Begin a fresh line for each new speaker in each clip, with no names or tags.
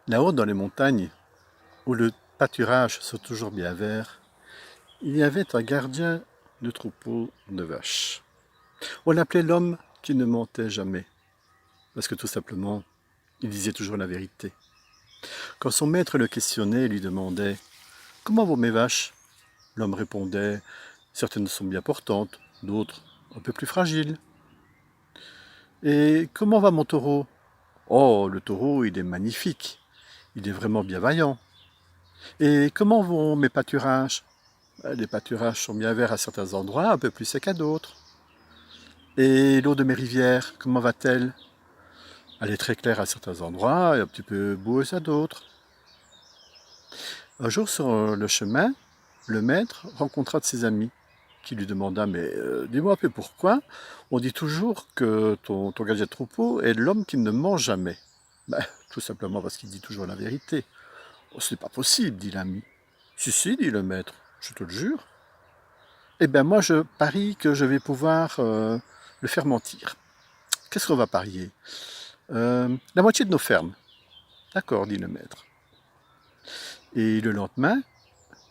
Là-haut dans les montagnes, où le pâturage soit toujours bien vert, il y avait un gardien de troupeau de vaches. On l'appelait l'homme qui ne mentait jamais, parce que tout simplement, il disait toujours la vérité. Quand son maître le questionnait et lui demandait « Comment vont mes vaches ?» L'homme répondait « Certaines sont bien portantes, d'autres un peu plus fragiles. »« Et comment va mon taureau ?»« Oh, le taureau, il est magnifique, il est vraiment bien vaillant. »« Et comment vont mes pâturages ?»« Les pâturages sont bien verts à certains endroits, un peu plus secs à d'autres. »« Et l'eau de mes rivières, comment va-t-elle ? » Elle est très claire à certains endroits et un petit peu boueuse à d'autres. Un jour sur le chemin, le maître rencontra de ses amis qui lui demanda « Mais dis-moi un peu pourquoi on dit toujours que ton gardien de troupeau est l'homme qui ne ment jamais ?»« Tout simplement parce qu'il dit toujours la vérité. »« Oh, c'est pas possible, dit l'ami. »« Si, dit le maître, je te le jure. »« Eh bien moi je parie que je vais pouvoir le faire mentir. »« Qu'est-ce qu'on va parier ? » La moitié de nos fermes. »« D'accord, dit le maître. » Et le lendemain,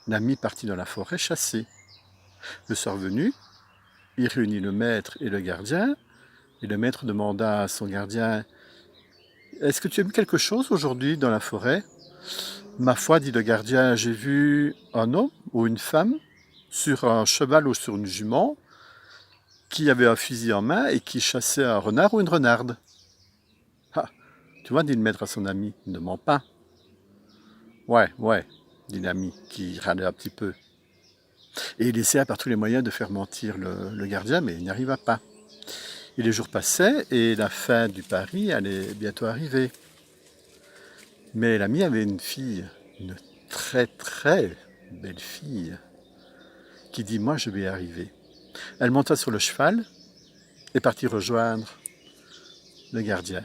l'ami partit dans la forêt chasser. Le soir venu, il réunit le maître et le gardien, et le maître demanda à son gardien « Est-ce que tu as vu quelque chose aujourd'hui dans la forêt ?»« Ma foi, dit le gardien, j'ai vu un homme ou une femme sur un cheval ou sur une jument qui avait un fusil en main et qui chassait un renard ou une renarde. »« Ah, tu vois, dit le maître à son ami, ne mens pas. »« Ouais, dit l'ami qui râlait un petit peu. Et il essaya par tous les moyens de faire mentir le gardien, mais il n'y arriva pas. Et les jours passaient et la fin du pari allait bientôt arriver. Mais l'ami avait une fille, une très belle fille, qui dit « Moi, je vais y arriver. » Elle monta sur le cheval et partit rejoindre le gardien.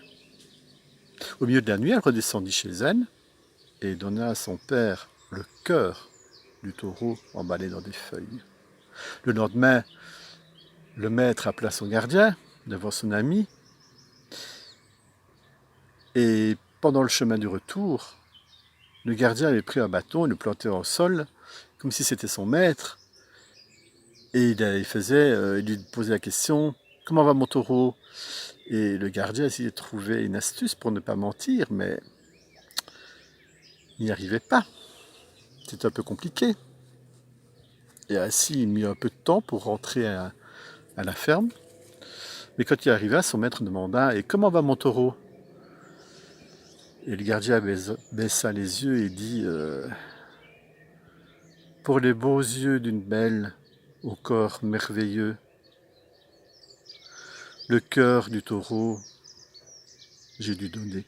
Au milieu de la nuit, elle redescendit chez elle et donna à son père le cœur du taureau emballé dans des feuilles. Le lendemain, le maître appela son gardien devant son ami et pendant le chemin du retour, le gardien avait pris un bâton et le plantait au sol comme si c'était son maître et il lui posait la question « Comment va mon taureau ?» Et le gardien essayait de trouver une astuce pour ne pas mentir, mais il n'y arrivait pas. C'était un peu compliqué. Et ainsi, il mit un peu de temps pour rentrer à la ferme. Mais quand il arriva, son maître demanda « Et comment va mon taureau ?» Et le gardien baissa les yeux et dit « Pour les beaux yeux d'une belle, au corps merveilleux, le cœur du taureau, j'ai dû donner. »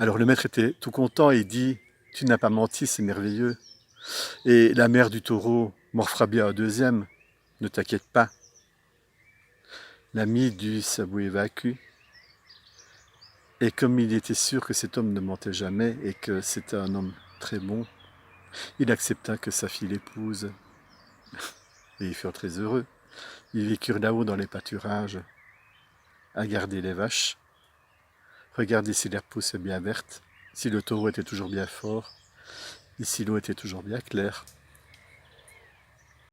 Alors le maître était tout content et dit « Tu n'as pas menti, c'est merveilleux. Et la mère du taureau m'en fera bien un deuxième, ne t'inquiète pas. » L'ami dut s'avouer vaincu. Et comme il était sûr que cet homme ne mentait jamais et que c'était un homme très bon, il accepta que sa fille l'épouse. Et ils furent très heureux. Ils vécurent là-haut dans les pâturages, à garder les vaches, regarder si l'herbe poussait bien verte, si le taureau était toujours bien fort, et si l'eau était toujours bien claire.